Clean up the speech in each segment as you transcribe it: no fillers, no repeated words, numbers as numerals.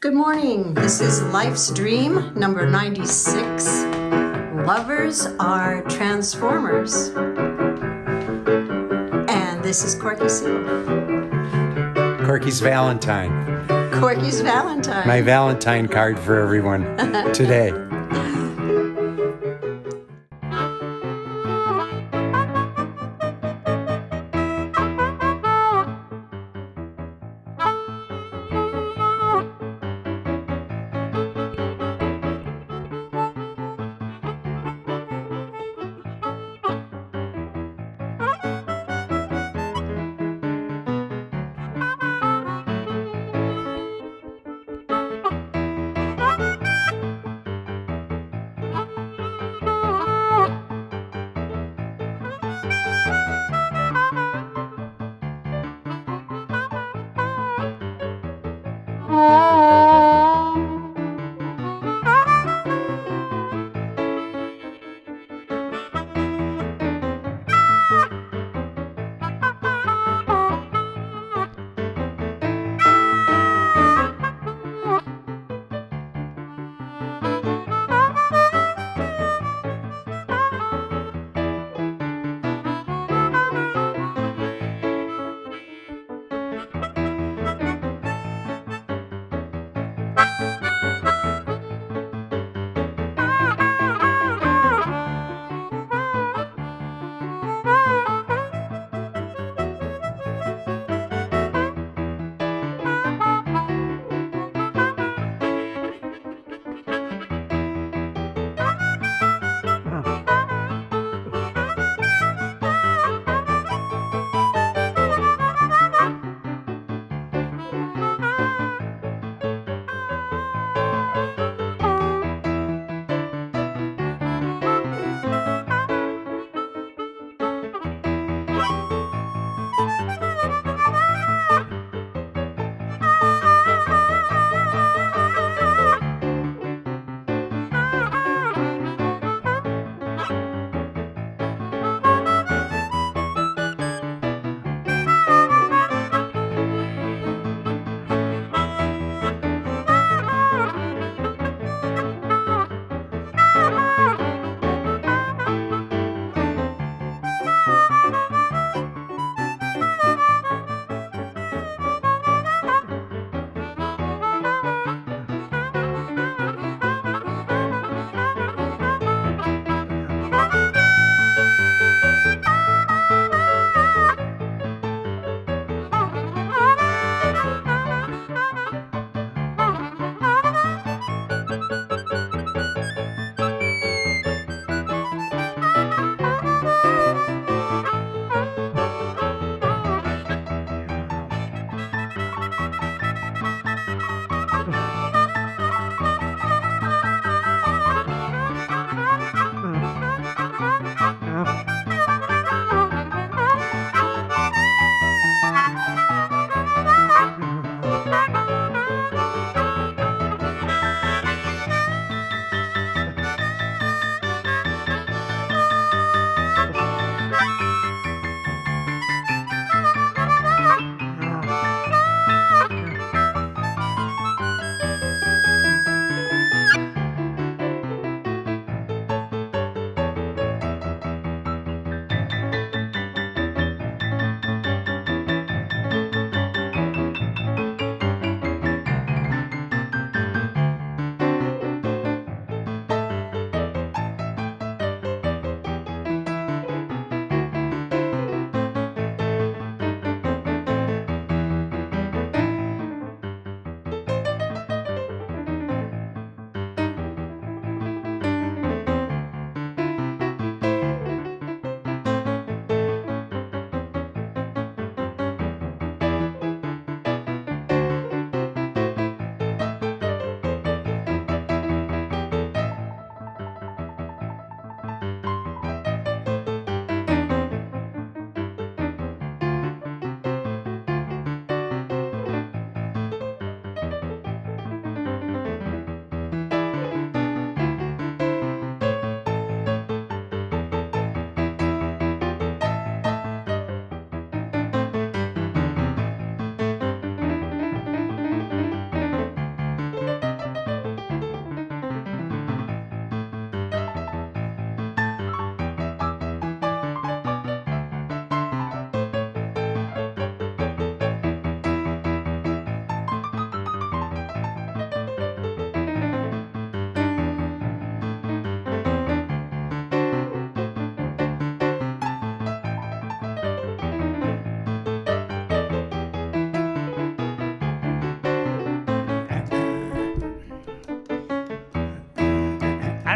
Good morning. This is Life's Dream, number 96. Lovers are transformers. And this is Corky Seal. Corky's Valentine. Corky's Valentine. My Valentine card for everyone today.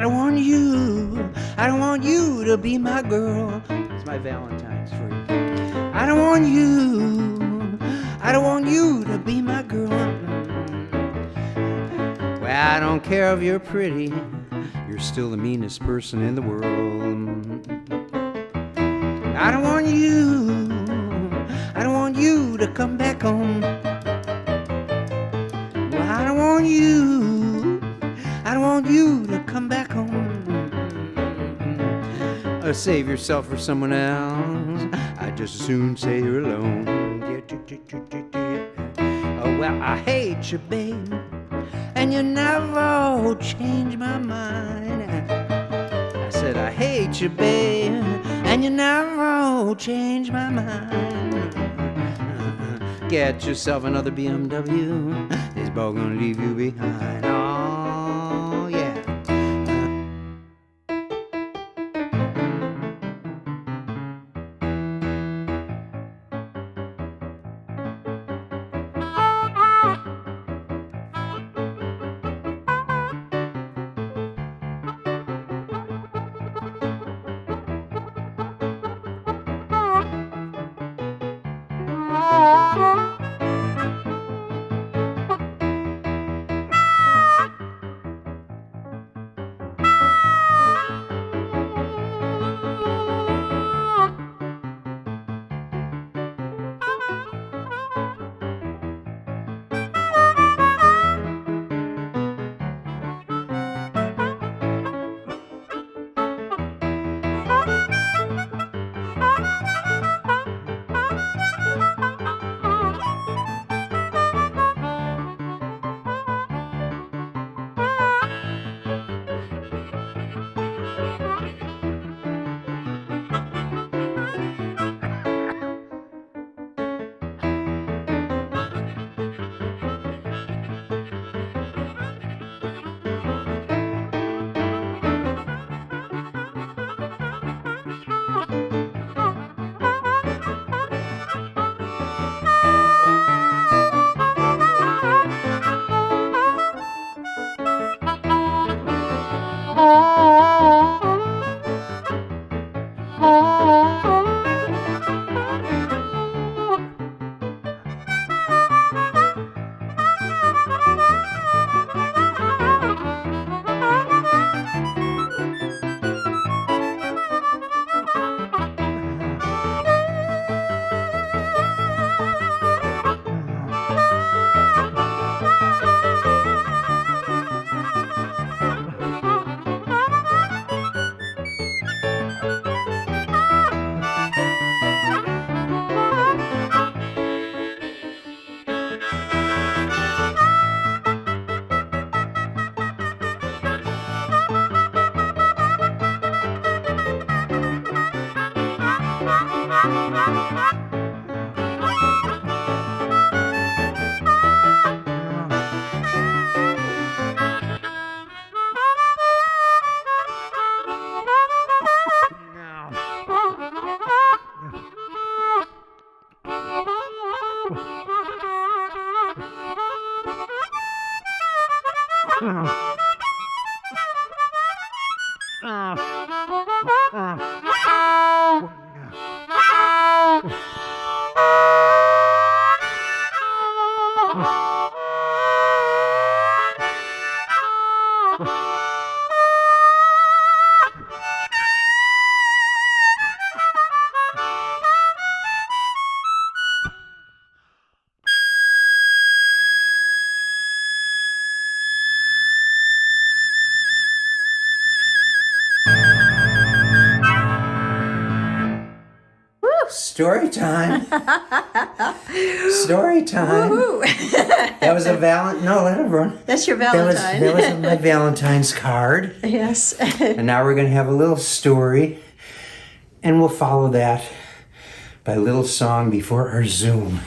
I don't want you to be my girl. It's my Valentine's for you. I don't want you to be my girl. Well, I don't care if you're pretty, you're still the meanest person in the world. I don't want you to come back home. Well, I don't want you to come back home. Or save yourself for someone else. I'd just as soon say you're alone. Oh, well, I hate you, babe, and you never change my mind. I said I hate you, babe, and you never change my mind. Get yourself another BMW. This ball gonna leave you behind. Oh, yeah. Story time. Story time. Woohoo! That was a no, let it run. That's your That was Valentine. my Valentine's card. Yes. And now we're going to have a little story, and we'll follow that by a little song before our Zoom.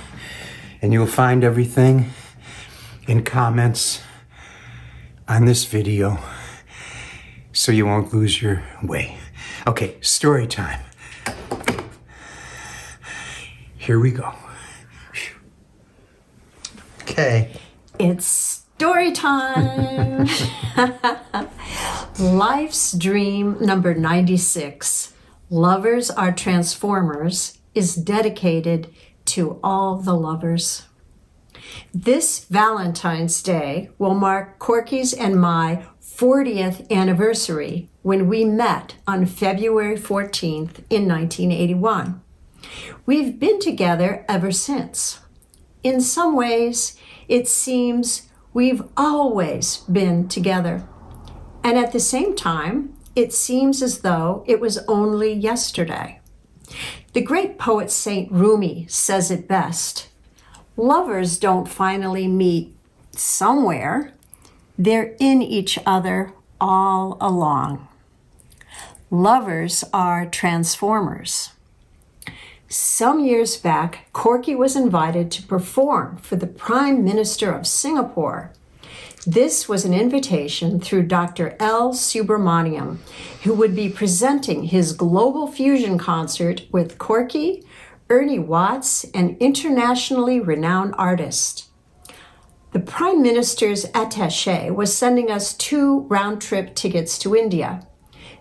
And you'll find everything in comments on this video so you won't lose your way. Okay, story time. Here we go. Okay. It's story time. Life's Dream number 96, Lovers Are Transformers, is dedicated to all the lovers. This Valentine's Day will mark Corky's and my 40th anniversary when we met on February 14th in 1981. We've been together ever since. In some ways, it seems we've always been together. And at the same time, it seems as though it was only yesterday. The great poet Saint Rumi says it best. Lovers don't finally meet somewhere. They're in each other all along. Lovers are transformers. Some years back, Corky was invited to perform for the Prime Minister of Singapore. This was an invitation through Dr. L. Subramaniam, who would be presenting his Global Fusion concert with Corky, Ernie Watts, and internationally renowned artists. The Prime Minister's attaché was sending us 2 round-trip tickets to India.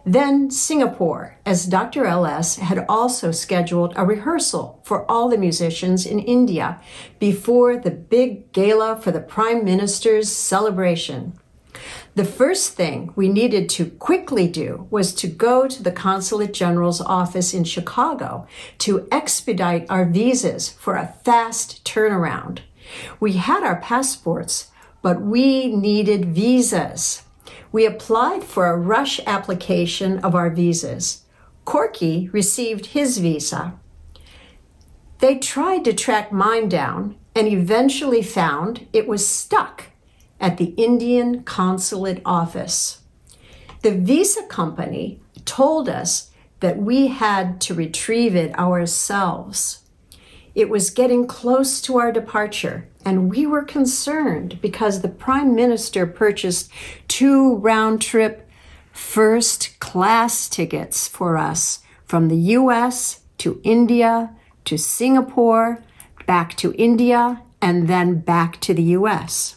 Then Singapore, as Dr. LS had also scheduled a rehearsal for all the musicians in India before the big gala for the Prime Minister's celebration. The first thing we needed to quickly do was to go to the Consulate General's office in Chicago to expedite our visas for a fast turnaround. We had our passports, but we needed visas. We applied for a rush application of our visas. Corky received his visa. They tried to track mine down and eventually found it was stuck at the Indian consulate office. The visa company told us that we had to retrieve it ourselves. It was getting close to our departure, and we were concerned because the Prime Minister purchased 2 round-trip first-class tickets for us from the U.S. to India to Singapore, back to India, and then back to the U.S.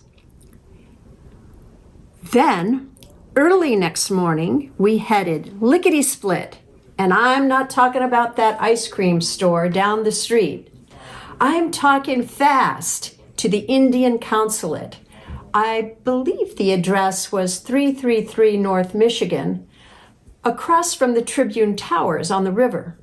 Then, early next morning, we headed lickety-split, and I'm not talking about that ice cream store down the street. I'm talking fast to the Indian consulate. I believe the address was 333 North Michigan, across from the Tribune Towers on the river.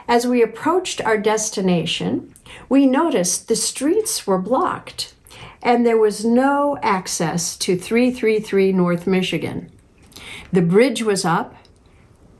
As we approached our destination, we noticed the streets were blocked and there was no access to 333 North Michigan. The bridge was up.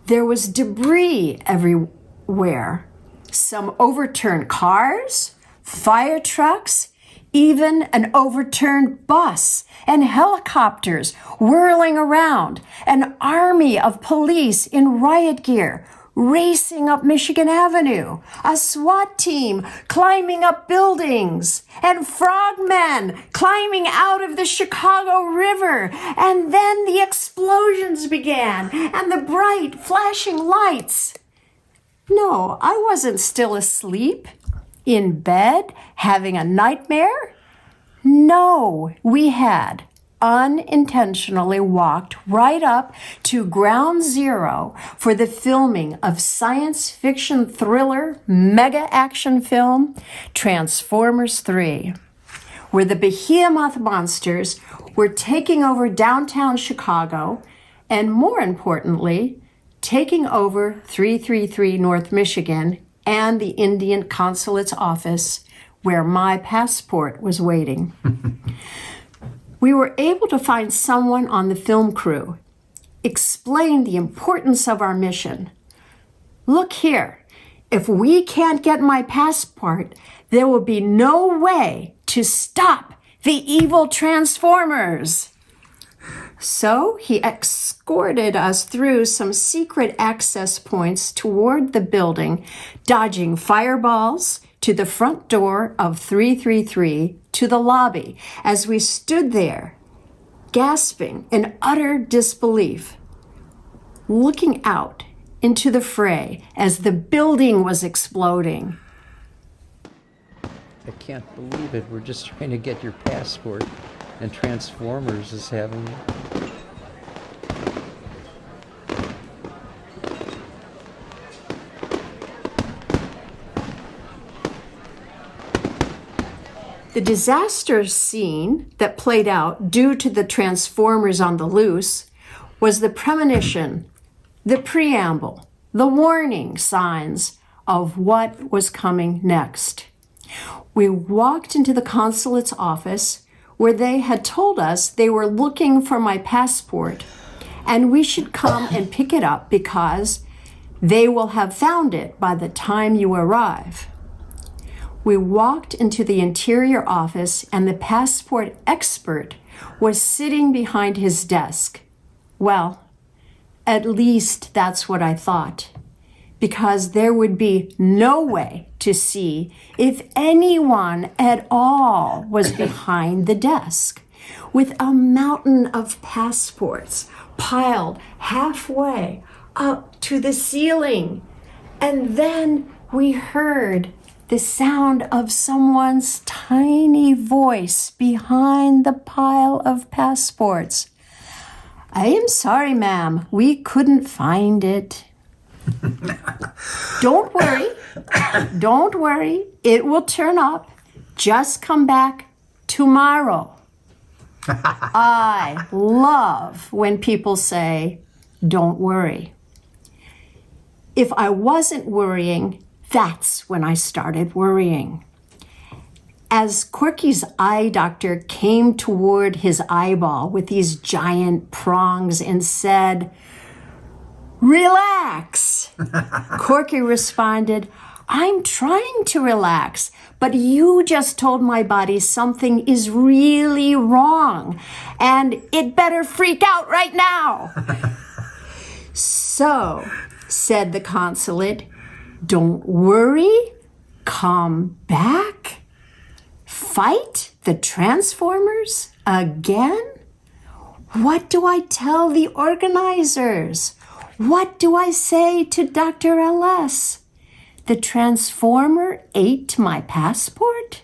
There was debris everywhere. Some overturned cars, fire trucks, even an overturned bus and helicopters whirling around, an army of police in riot gear racing up Michigan Avenue, a SWAT team climbing up buildings, and frogmen climbing out of the Chicago River. And then the explosions began and the bright flashing lights. No, I wasn't still asleep, in bed, having a nightmare. No, we had unintentionally walked right up to ground zero for the filming of science fiction thriller mega action film Transformers 3, where the behemoth monsters were taking over downtown Chicago and, more importantly, taking over 333 North Michigan and the Indian consulate's office where my passport was waiting. We were able to find someone on the film crew, explain the importance of our mission. Look here, if we can't get my passport, there will be no way to stop the evil Transformers. So he escorted us through some secret access points toward the building, dodging fireballs to the front door of 333 to the lobby as we stood there, gasping in utter disbelief, looking out into the fray as the building was exploding. I can't believe it. We're just trying to get your passport, and Transformers is having The disaster scene that played out due to the transformers on the loose was the premonition, the preamble, the warning signs of what was coming next. We walked into the consulate's office where they had told us they were looking for my passport and we should come and pick it up because they will have found it by the time you arrive. We walked into the interior office and the passport expert was sitting behind his desk. Well, at least that's what I thought, because there would be no way to see if anyone at all was behind the desk, with a mountain of passports piled halfway up to the ceiling. And then we heard the sound of someone's tiny voice behind the pile of passports. "I am sorry, ma'am, we couldn't find it." Don't worry, it will turn up. Just come back tomorrow. I love when people say, don't worry. If I wasn't worrying, that's when I started worrying. As Corky's eye doctor came toward his eyeball with these giant prongs and said, "Relax," Corky responded, "I'm trying to relax, but you just told my body something is really wrong, and it better freak out right now." "So," said the consulate, "don't worry, come back, fight the transformers again? What do I tell the organizers? What do I say to Dr. LS? The transformer ate my passport?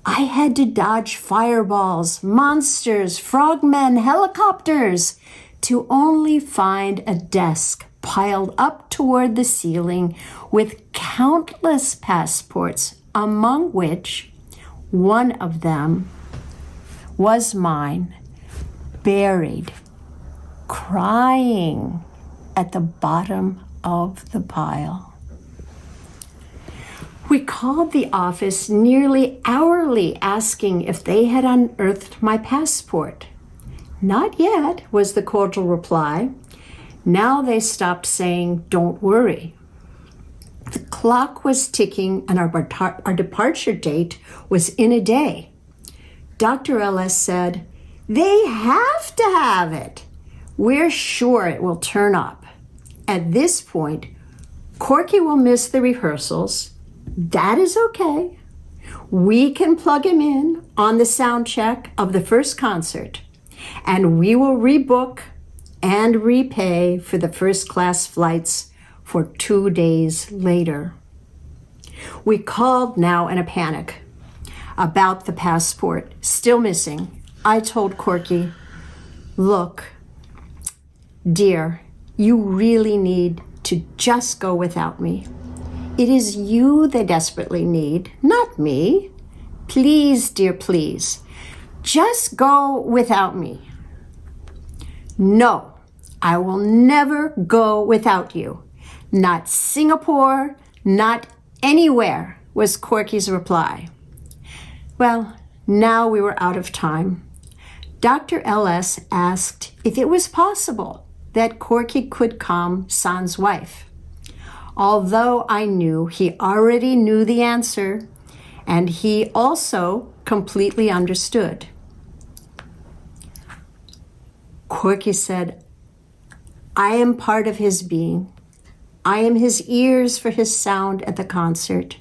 I had to dodge fireballs, monsters, frogmen, helicopters, to only find a desk piled up toward the ceiling with countless passports, among which one of them was mine, buried, crying at the bottom of the pile. We called the office nearly hourly asking if they had unearthed my passport. "Not yet," was the cordial reply. Now they stopped saying, "Don't worry." The clock was ticking and our departure date was in a day. Dr. Ellis said, "They have to have it. We're sure it will turn up." At this point, Corky will miss the rehearsals. That is okay. We can plug him in on the sound check of the first concert, and we will rebook and repay for the first class flights for 2 days later. We called now in a panic about the passport, still missing. I told Corky, "Look, dear, you really need to just go without me. It is you they desperately need, not me. Please, dear, please, just go without me." "No, I will never go without you. Not Singapore, not anywhere," was Corky's reply. Well, now we were out of time. Dr. LS asked if it was possible that Corky could calm San's wife. Although I knew he already knew the answer, and he also completely understood. Corky said, "I am part of his being. I am his ears for his sound at the concert.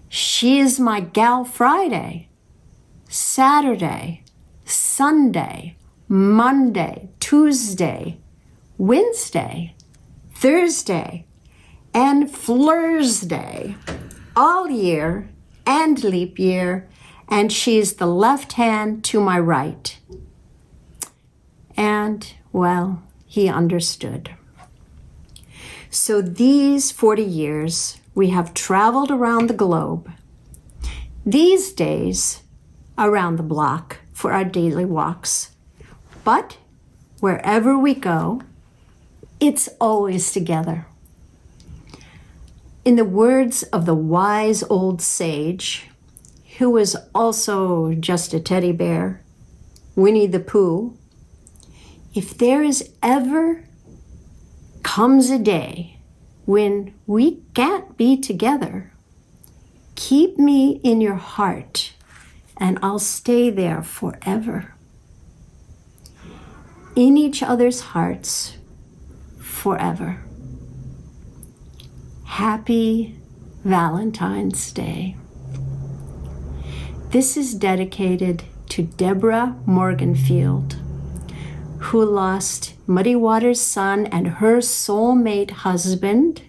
She is my gal Friday, Saturday, Sunday, Monday, Tuesday, Wednesday, Thursday, and Flursday, all year and leap year, and she's the left hand to my right." And, well, he understood. So these 40 years, we have traveled around the globe. these days around the block for our daily walks. But wherever we go, it's always together. In the words of the wise old sage, who was also just a teddy bear, Winnie the Pooh, if there is ever comes a day when we can't be together, keep me in your heart and I'll stay there forever. In each other's hearts forever. Happy Valentine's Day. This is dedicated to Deborah Morganfield, who lost Muddy Waters' son and her soulmate husband,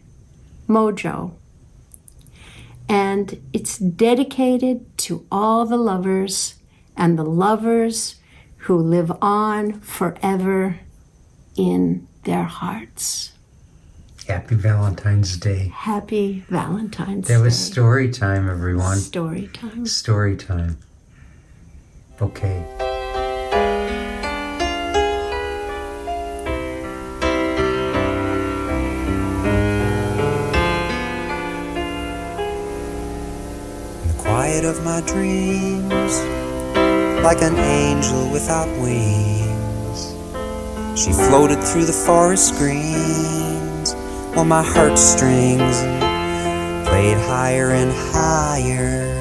Mojo. And it's dedicated to all the lovers and the lovers who live on forever in their hearts. Happy Valentine's Day. Happy Valentine's Day. That was story time, everyone. Story time. Story time. Okay. Quiet of my dreams, like an angel without wings, she floated through the forest greens, while my heartstrings played higher and higher.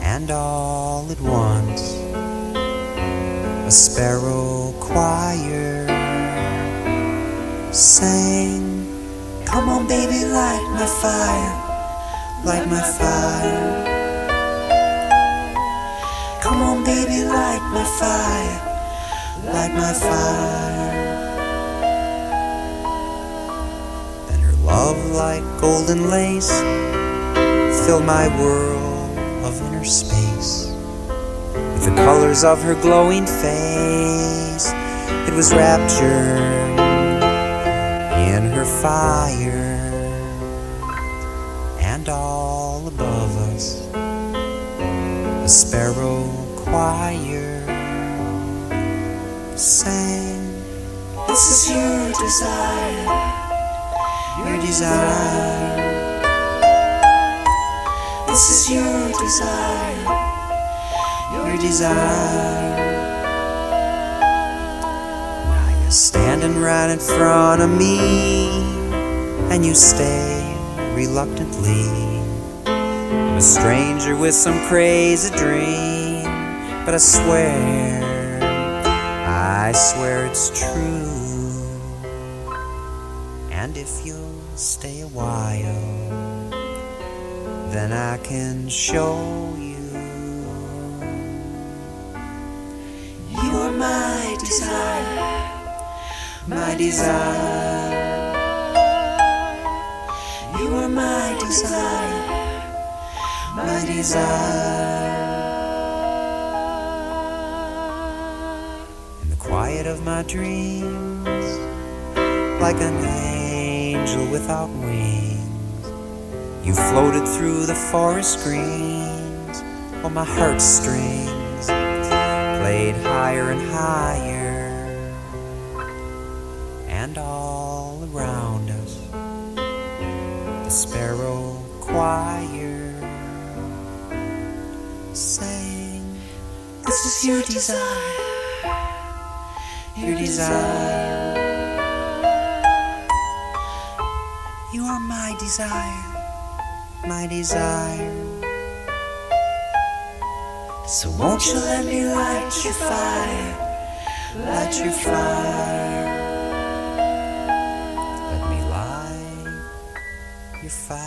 And all at once, a sparrow choir sang, "Come on baby, light my fire, light my fire. Come on baby, light my fire, light my fire." Then her love like golden lace filled my world of inner space. With the colors of her glowing face, it was rapture in her fire. And all above us, the sparrow choir sang, "This is your desire, your desire. This is your desire, your desire." Now you're standing right in front of me, and you stay reluctantly. I'm a stranger with some crazy dream, but I swear it's true. And if you'll stay a while, then I can show you. You are my desire, my desire. You are my desire, my desire. In the quiet of my dreams, like an angel without wings, you floated through the forest greens, while my heartstrings played higher and higher. And all around us, the sparrow choir sang, "This is your desire, your desire. You are my desire, my desire. So won't you let me light your fire, light your fire. Let me light your fire."